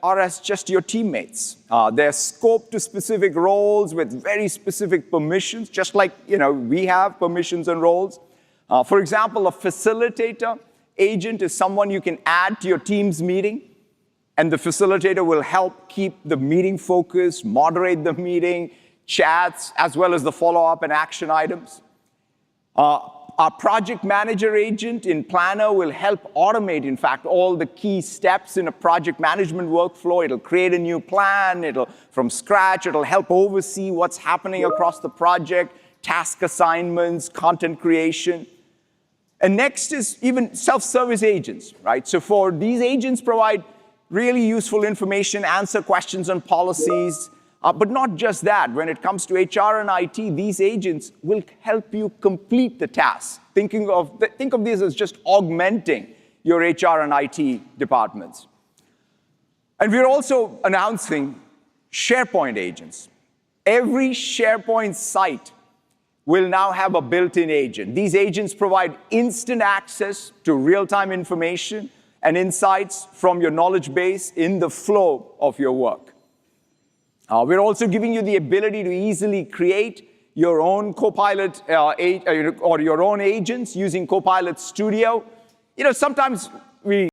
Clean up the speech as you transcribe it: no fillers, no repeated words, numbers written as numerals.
are as just your teammates. They're scoped to specific roles with very specific permissions, just like we have permissions and roles. For example, a facilitator agent is someone you can add to your team's meeting, and the facilitator will help keep the meeting focused, moderate the meeting, chats, as well as the follow-up and action items. Our project manager agent in Planner will help automate, in fact, all the key steps in a project management workflow. It'll create a new plan, from scratch, it'll help oversee what's happening across the project, task assignments, content creation. And next is even self-service agents, right? So these agents provide really useful information, answer questions on policies, but not just that. When it comes to HR and IT, these agents will help you complete the task. Think of these as just augmenting your HR and IT departments. And we're also announcing SharePoint agents. Every SharePoint site will now have a built-in agent. These agents provide instant access to real-time information and insights from your knowledge base in the flow of your work. We're also giving you the ability to easily create your own Copilot or your own agents using Copilot Studio. Sometimes we